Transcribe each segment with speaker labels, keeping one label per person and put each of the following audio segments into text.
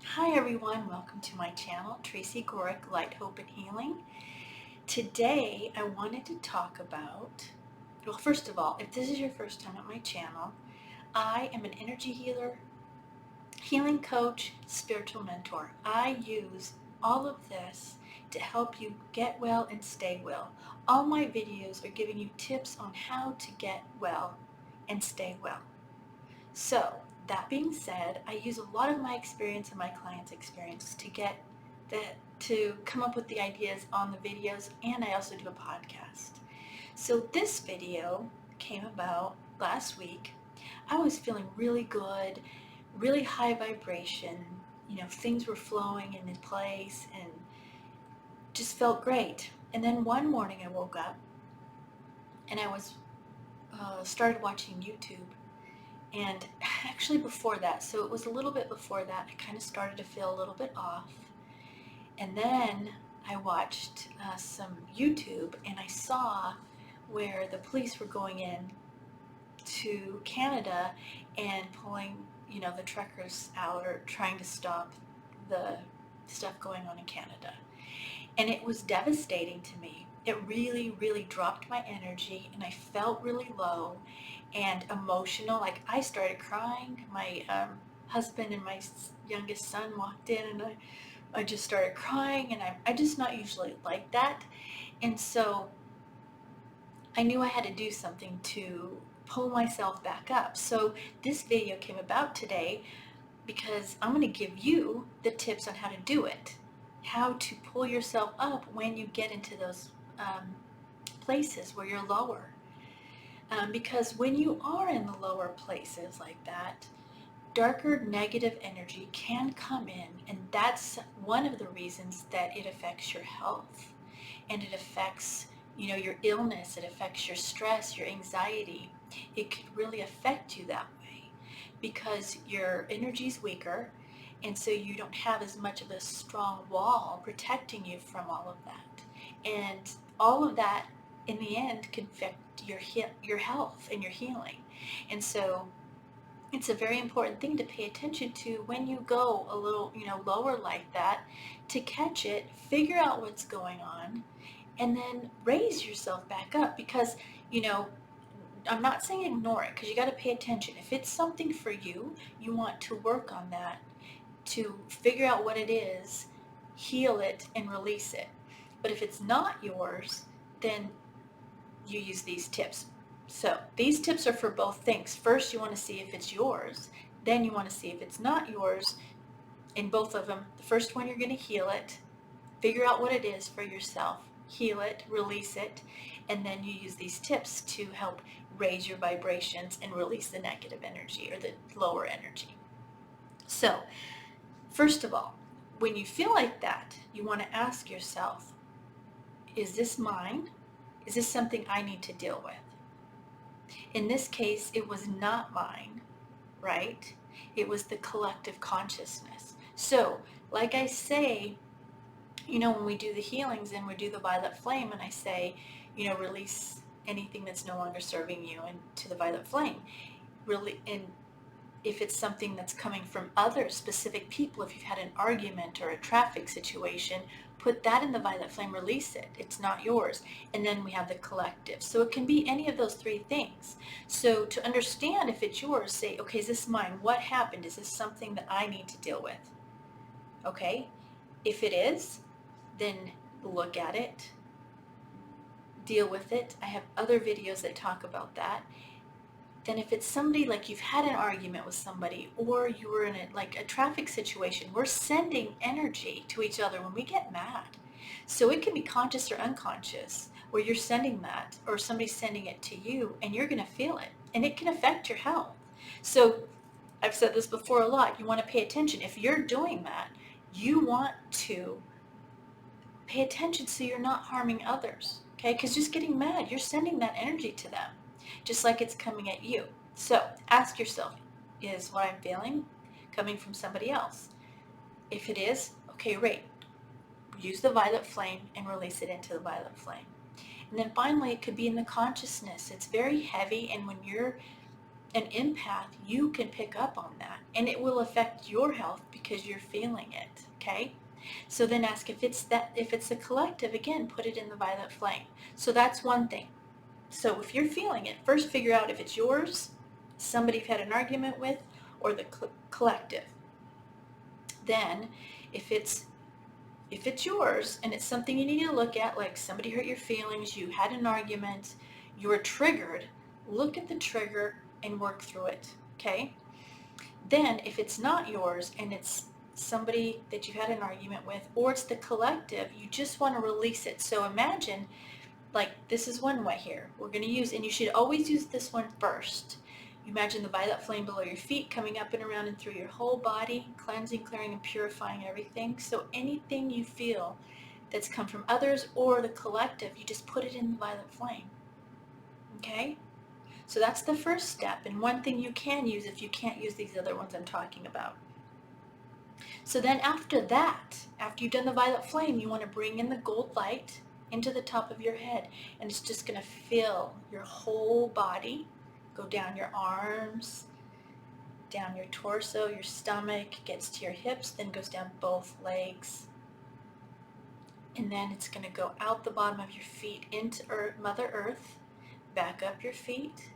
Speaker 1: Hi everyone, welcome to my channel, Tracy Gohrick Light, Hope and Healing. Today I wanted to talk about, well, first of all, if this is your first time at my channel, I am an energy healer, healing coach, spiritual mentor. I use all of this to help you get well and stay well. All my videos are giving you tips on how to get well and stay well. So, that being said, I use a lot of my experience and my clients' experience to come up with the ideas on the videos, and I also do a podcast. So this video came about last week. I was feeling really good, really high vibration. Things were flowing into place and just felt great. And then one morning I woke up and I was started watching YouTube. And actually before that, so it was a little bit before that, I kind of started to feel a little bit off. And then I watched some YouTube and I saw where the police were going in to Canada and pulling, the truckers out or trying to stop the stuff going on in Canada. And it was devastating to me. It really, really dropped my energy and I felt really low and emotional. Like I started crying. My husband and my youngest son walked in and I just started crying, and I just not usually like that. And so I knew I had to do something to pull myself back up. So this video came about today because I'm going to give you the tips on how to do it, how to pull yourself up when you get into those places where you're lower. Because when you are in the lower places like that, darker negative energy can come in, and that's one of the reasons that it affects your health, and it affects your illness, it affects your stress, your anxiety. It could really affect you that way because your energy is weaker, and so you don't have as much of a strong wall protecting you from all of that, and all of that in the end can affect your health and your healing. And so it's a very important thing to pay attention to when you go a little, lower like that, to catch it, figure out what's going on, and then raise yourself back up. Because, I'm not saying ignore it, because you got to pay attention. If it's something for you, you want to work on that, to figure out what it is, heal it, and release it. But if it's not yours, then you use these tips. So these tips are for both things. First, you want to see if it's yours. Then you want to see if it's not yours. In both of them, the first one, you're going to heal it, figure out what it is for yourself, heal it, release it, and then you use these tips to help raise your vibrations and release the negative energy or the lower energy. So, first of all, when you feel like that, you want to ask yourself, is this mine? Is this something I need to deal with? In this case, it was not mine, right? It was the collective consciousness. So, like I say, when we do the healings and we do the violet flame, and I say, release anything that's no longer serving you into the violet flame. Really, and if it's something that's coming from other specific people, if you've had an argument or a traffic situation, put that in the violet flame, release it. It's not yours. And then we have the collective. So it can be any of those three things. So to understand if it's yours, say, okay, is this mine? What happened? Is this something that I need to deal with? Okay? If it is, then look at it, deal with it. I have other videos that talk about that. Then if it's somebody, like you've had an argument with somebody, or you were in a traffic situation, we're sending energy to each other when we get mad. So it can be conscious or unconscious, where you're sending that, or somebody's sending it to you, and you're going to feel it, and it can affect your health. So I've said this before a lot, you want to pay attention. If you're doing that, you want to pay attention so you're not harming others, okay? Because just getting mad, you're sending that energy to them, just like it's coming at you. So ask yourself, is what I'm feeling coming from somebody else? If it is, okay, great. Use the violet flame and release it into the violet flame. And then finally, it could be in the consciousness. It's very heavy, and when you're an empath, you can pick up on that, and it will affect your health because you're feeling it, okay? So then ask if it's the collective, again, put it in the violet flame. So that's one thing. So if you're feeling it, first figure out if it's yours, somebody you've had an argument with, or the collective. Then if it's yours and it's something you need to look at, like somebody hurt your feelings, you had an argument, you were triggered, look at the trigger and work through it, okay? Then if it's not yours and it's somebody that you had an argument with, or it's the collective, you just want to release it. So imagine, like, this is one way here. We're going to use, and you should always use this one first. You imagine the violet flame below your feet, coming up and around and through your whole body, cleansing, clearing, and purifying everything. So anything you feel that's come from others or the collective, you just put it in the violet flame, okay? So that's the first step, and one thing you can use if you can't use these other ones I'm talking about. So then after that, after you've done the violet flame, you want to bring in the gold light into the top of your head, and it's just going to fill your whole body, go down your arms, down your torso, your stomach, gets to your hips, then goes down both legs. And then it's going to go out the bottom of your feet into Mother Earth, back up your feet,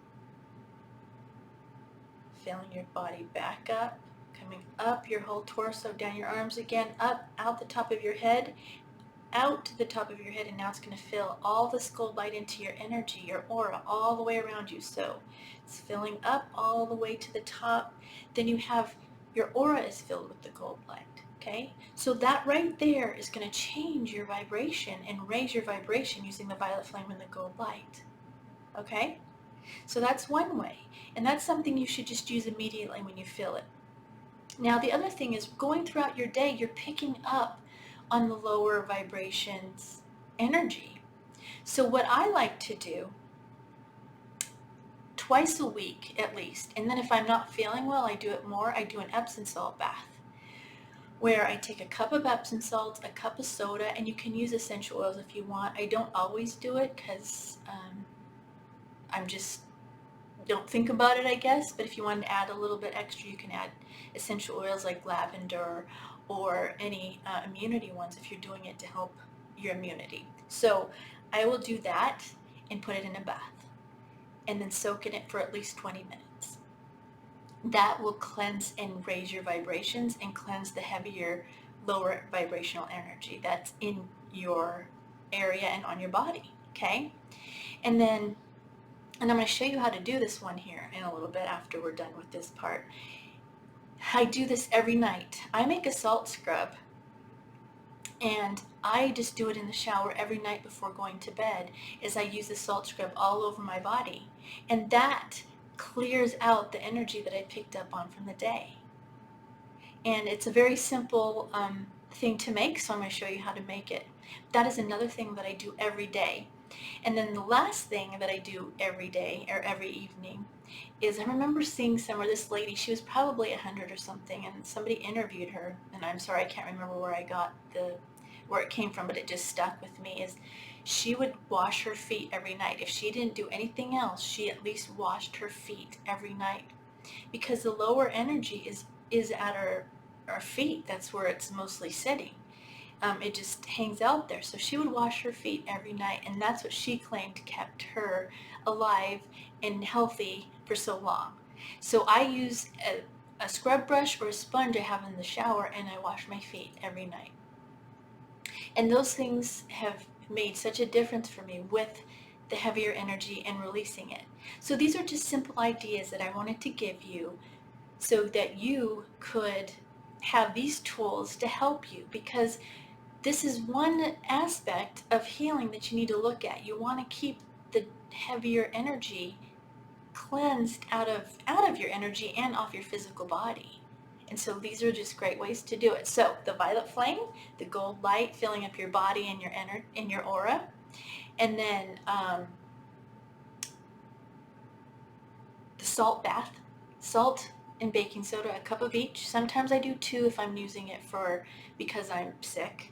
Speaker 1: filling your body back up, coming up your whole torso, down your arms again, up, out the top of your head, out to the top of your head, and now it's going to fill all this gold light into your energy, your aura, all the way around you. So it's filling up all the way to the top. Then you have your aura is filled with the gold light, okay? So that right there is going to change your vibration and raise your vibration using the violet flame and the gold light, okay? So that's one way, and that's something you should just use immediately when you feel it. Now the other thing is, going throughout your day, you're picking up on the lower vibrations energy. So what I like to do twice a week at least, and then if I'm not feeling well, I do it more, I do an Epsom salt bath, where I take a cup of Epsom salt, a cup of soda, and you can use essential oils if you want. I don't always do it because I'm just don't think about it, I guess, but if you want to add a little bit extra, you can add essential oils like lavender or any immunity ones if you're doing it to help your immunity. So I will do that and put it in a bath and then soak in it for at least 20 minutes. That will cleanse and raise your vibrations and cleanse the heavier, lower vibrational energy that's in your area and on your body, okay? And I'm going to show you how to do this one here in a little bit after we're done with this part. I do this every night. I make a salt scrub, and I just do it in the shower every night before going to bed, as I use the salt scrub all over my body. And that clears out the energy that I picked up on from the day. And it's a very simple thing to make, so I'm going to show you how to make it. That is another thing that I do every day. And then the last thing that I do every day or every evening is, I remember seeing somewhere this lady, she was probably 100 or something, and somebody interviewed her, and I'm sorry I can't remember where it came from, but it just stuck with me, is she would wash her feet every night. If she didn't do anything else, she at least washed her feet every night, because the lower energy is at our feet. That's where it's mostly sitting. It just hangs out there. So she would wash her feet every night, and that's what she claimed kept her alive and healthy for so long. So I use a scrub brush or a sponge I have in the shower, and I wash my feet every night. And those things have made such a difference for me with the heavier energy and releasing it. So these are just simple ideas that I wanted to give you so that you could have these tools to help you, because this is one aspect of healing that you need to look at. You want to keep the heavier energy cleansed out of your energy and off your physical body. And so these are just great ways to do it. So the violet flame, the gold light filling up your body and your aura, and then the salt bath, salt and baking soda, a cup of each. Sometimes I do 2 if I'm using it because I'm sick.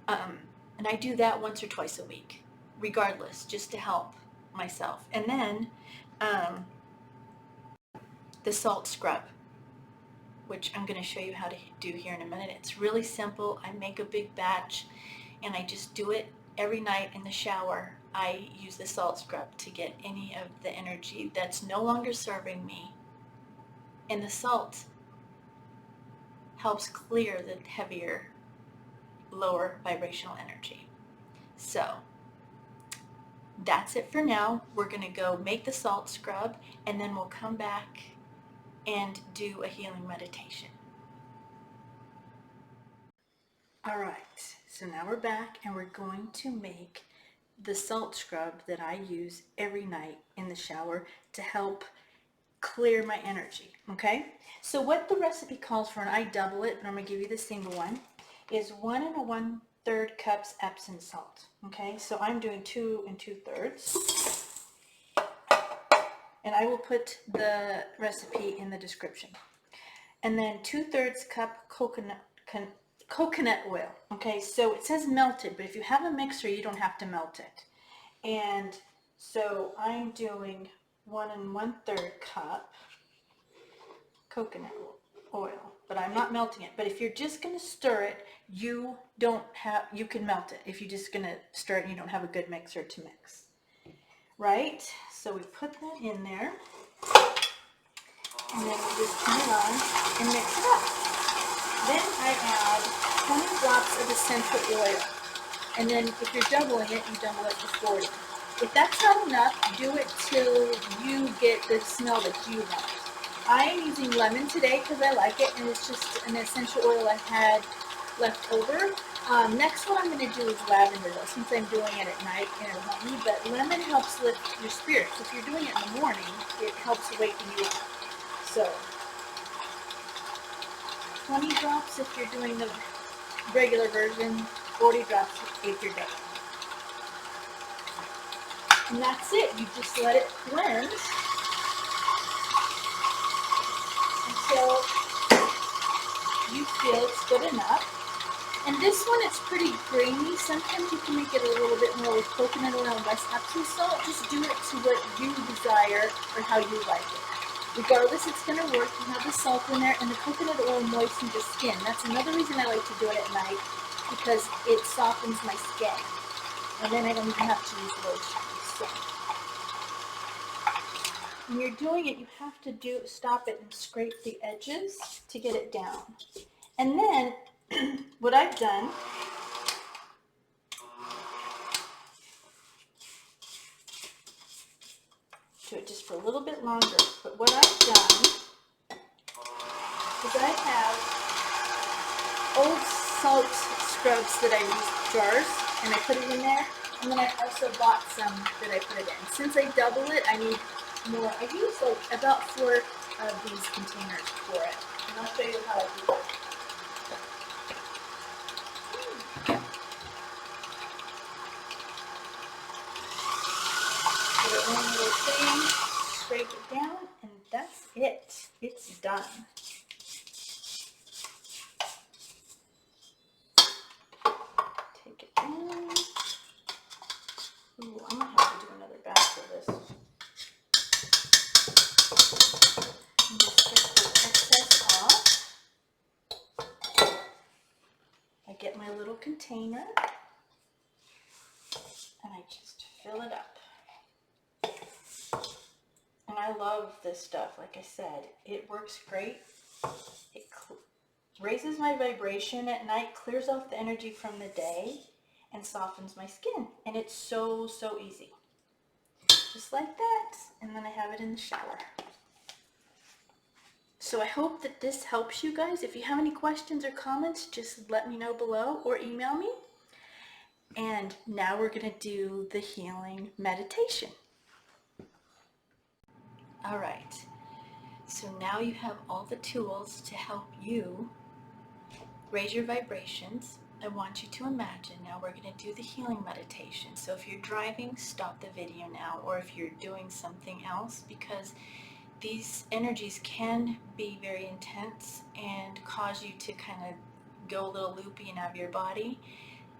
Speaker 1: And I do that once or twice a week, regardless, just to help myself. And then the salt scrub, which I'm going to show you how to do here in a minute. It's really simple. I make a big batch and I just do it every night in the shower. I use the salt scrub to get any of the energy that's no longer serving me. And the salt helps clear the heavier, lower vibrational energy. So that's it for now. We're going to go make the salt scrub and then we'll come back and do a healing meditation. All right, so now we're back and we're going to make the salt scrub that I use every night in the shower to help clear my energy, okay? So what the recipe calls for, and I double it, but I'm going to give you the single one, is 1 1/3 cups Epsom salt, okay? So I'm doing 2 2/3. And I will put the recipe in the description. And then 2/3 cup coconut oil. Okay, so it says melted, but if you have a mixer, you don't have to melt it. And so I'm doing 1 1/3 cup coconut oil, but I'm not melting it. But if you're just going to stir it, you can melt it. If you're just going to stir it and you don't have a good mixer to mix. Right? So we put that in there, and then we just turn it on and mix it up. Then I add 20 drops of essential oil, and then if you're doubling it, you double it to 40. If that's not enough, do it till you get the smell that you want. I am using lemon today because I like it, and it's just an essential oil I had left over. Next one I'm going to do is lavender though, since I'm doing it at night and it won't need, but lemon helps lift your spirits. If you're doing it in the morning, it helps waken you up. So 20 drops if you're doing the regular version, 40 drops if you're doubling. And that's it. You just let it cleanse until you feel it's good enough. And this one, it's pretty grainy. Sometimes you can make it a little bit more with coconut oil and less Epsom salt. Just do it to what you desire or how you like it. Regardless, it's going to work. You have the salt in there, and the coconut oil moistens the skin. That's another reason I like to do it at night, because it softens my skin. And then I don't even have to use lotion. So when you're doing it, you have to stop it and scrape the edges to get it down. And then what I've done do it just for a little bit longer. But what I've done is I have old salt scrubs that I use jars, and I put it in there. And then I also bought some that I put it in. Since I double it, I need more. I use like about 4 of these containers for it. And I'll show you how I do that. Put it in a little thing, scrape it down, and that's it. It's done. Take it in. Ooh, I'm going to have to do another batch of this. And just get the excess off. I get my little container, and I just fill it up. And I love this stuff. Like I said, it works great. It raises my vibration at night, clears off the energy from the day, and softens my skin. And it's so, so easy. Just like that. And then I have it in the shower. So I hope that this helps you guys. If you have any questions or comments, just let me know below or email me. And now we're going to do the healing meditation. All right, so now you have all the tools to help you raise your vibrations. I want you to imagine now we're going to do the healing meditation. So if you're driving, stop the video now, or if you're doing something else, because these energies can be very intense and cause you to kind of go a little loopy and out of your body.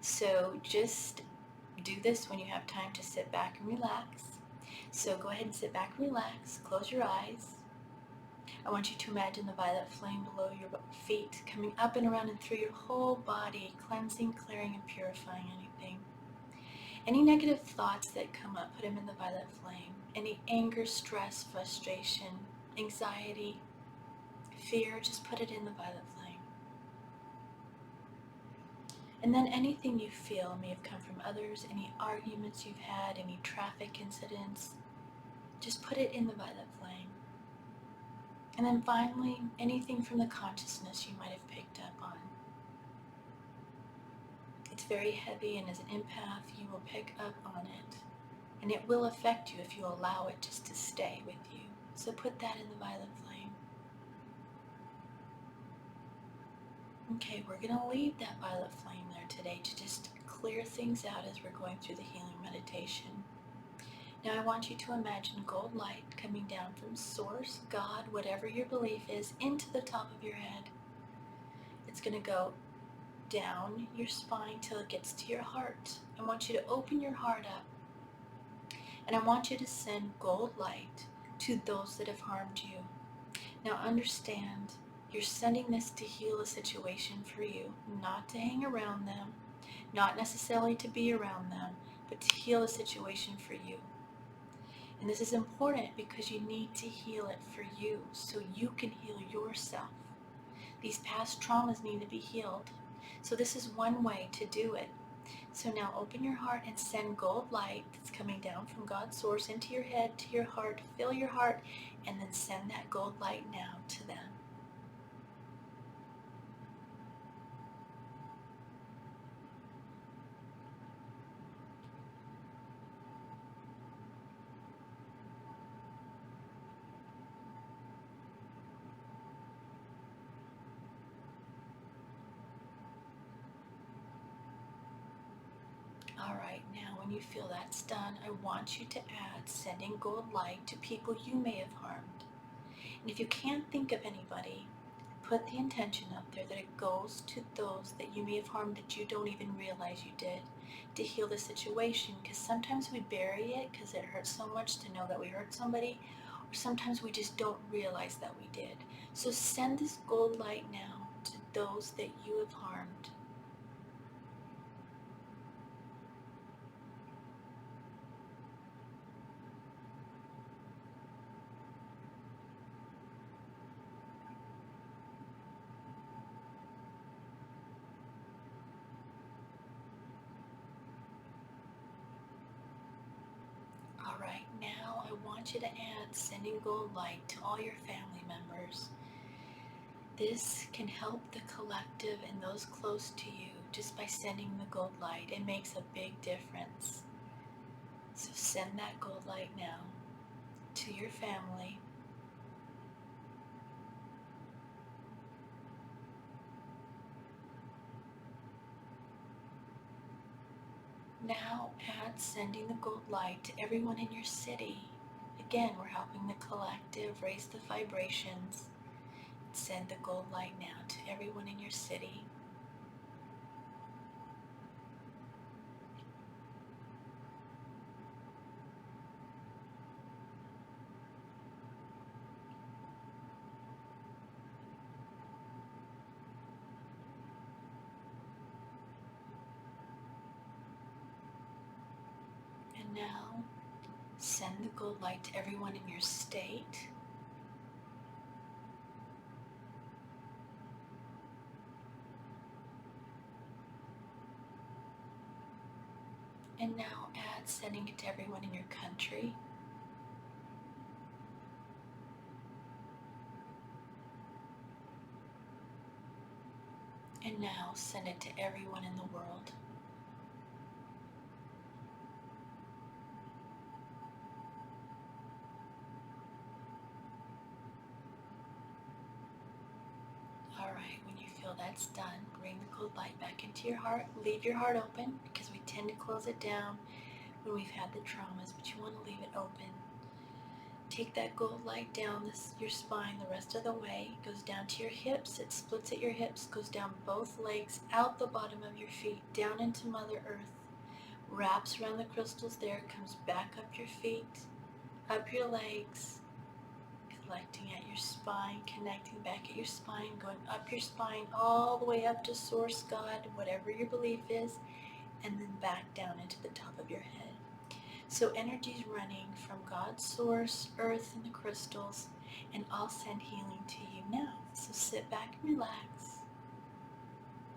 Speaker 1: So just do this when you have time to sit back and relax. So go ahead and sit back and relax. Close your eyes. I want you to imagine the violet flame below your feet, coming up and around and through your whole body, cleansing, clearing, and purifying anything. Any negative thoughts that come up, put them in the violet flame. Any anger, stress, frustration, anxiety, fear, just put it in the violet flame. And then anything you feel may have come from others, any arguments you've had, any traffic incidents, just put it in the violet flame. And then finally, anything from the consciousness you might have picked up on. It's very heavy, and as an empath, you will pick up on it. And it will affect you if you allow it just to stay with you. So put that in the violet flame. Okay, we're going to leave that violet flame there today to just clear things out as we're going through the healing meditation. Now I want you to imagine gold light coming down from Source, God, whatever your belief is, into the top of your head. It's going to go down your spine till it gets to your heart. I want you to open your heart up, and I want you to send gold light to those that have harmed you. Now understand, you're sending this to heal a situation for you, not to hang around them, not necessarily to be around them, but to heal a situation for you. And this is important because you need to heal it for you so you can heal yourself. These past traumas need to be healed. So this is one way to do it. So now open your heart and send gold light that's coming down from God's source into your head, to your heart, fill your heart, and then send that gold light now to them. All right, now when you feel that's done, I want you to add sending gold light to people you may have harmed. And if you can't think of anybody, put the intention up there that it goes to those that you may have harmed that you don't even realize you did, to heal the situation. Because sometimes we bury it because it hurts so much to know that we hurt somebody, or sometimes we just don't realize that we did. So send this gold light now to those that you have harmed. All right, now I want you to add sending gold light to all your family members. This can help the collective and those close to you just by sending the gold light. It makes a big difference. So send that gold light now to your family. Now add sending the gold light to everyone in your city. Again, we're helping the collective raise the vibrations. Send the gold light now to everyone in your city. And now send the gold light to everyone in your state. And now add sending it to everyone in your country. And now send it to everyone in the world. All right, when you feel that's done, bring the gold light back into your heart. Leave your heart open because we tend to close it down when we've had the traumas, but you want to leave it open. Take that gold light down your spine the rest of the way. It goes down to your hips. It splits at your hips, goes down both legs, out the bottom of your feet, down into Mother Earth. Wraps around the crystals there, comes back up your feet, up your legs, collecting at your spine, connecting back at your spine, going up your spine, all the way up to Source, God, whatever your belief is, and then back down into the top of your head. So energy's running from God's source, earth, and the crystals, and I'll send healing to you now. So sit back and relax,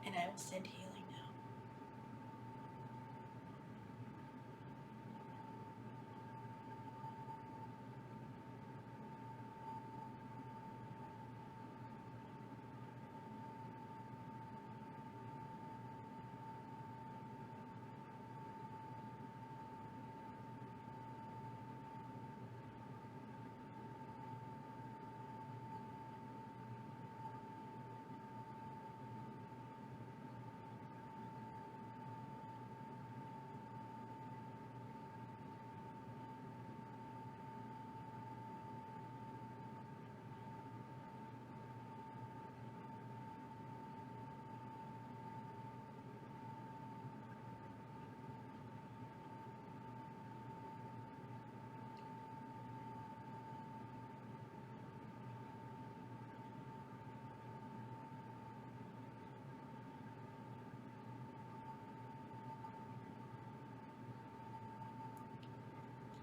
Speaker 1: and I will send healing now.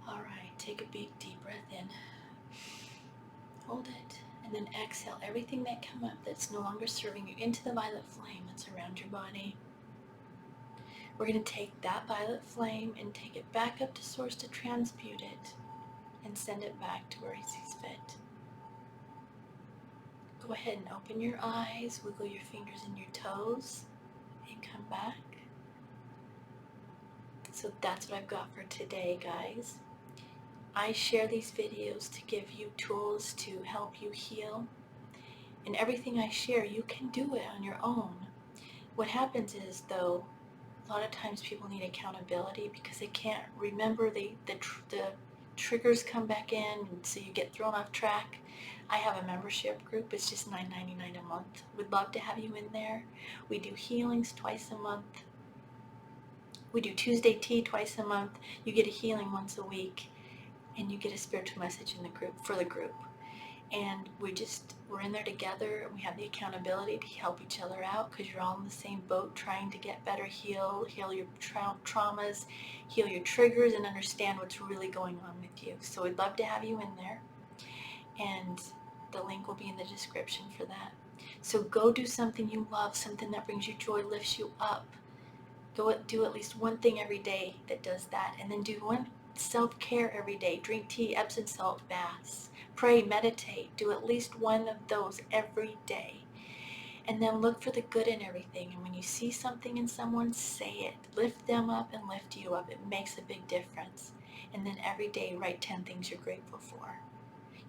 Speaker 1: All right, take a big deep breath in. Hold it, and then exhale everything that come up that's no longer serving you into the violet flame that's around your body. We're going to take that violet flame and take it back up to Source to transmute it and send it back to where He sees fit. Go ahead and open your eyes, wiggle your fingers and your toes, and come back. So that's what I've got for today, guys. I share these videos to give you tools to help you heal. And everything I share, you can do it on your own. What happens is, though, a lot of times people need accountability because they can't remember, the triggers come back in, and so you get thrown off track. I have a membership group. It's just $9.99 a month. We'd love to have you in there. We do healings twice a month. We do Tuesday tea twice a month. You get a healing once a week, and you get a spiritual message in the group for the group. And we're in there together. We have the accountability to help each other out because you're all in the same boat trying to get better, heal your traumas, heal your triggers, and understand what's really going on with you. So we'd love to have you in there. And the link will be in the description for that. So go do something you love, something that brings you joy, lifts you up. Go do at least one thing every day that does that. And then do one self-care every day. Drink tea, Epsom Salt baths. Pray, meditate. Do at least one of those every day. And then look for the good in everything. And when you see something in someone, say it. Lift them up and lift you up. It makes a big difference. And then every day, write 10 things you're grateful for.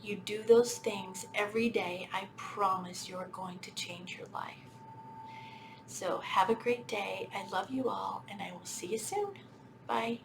Speaker 1: You do those things every day, I promise you're going to change your life. So have a great day. I love you all, and I will see you soon. Bye.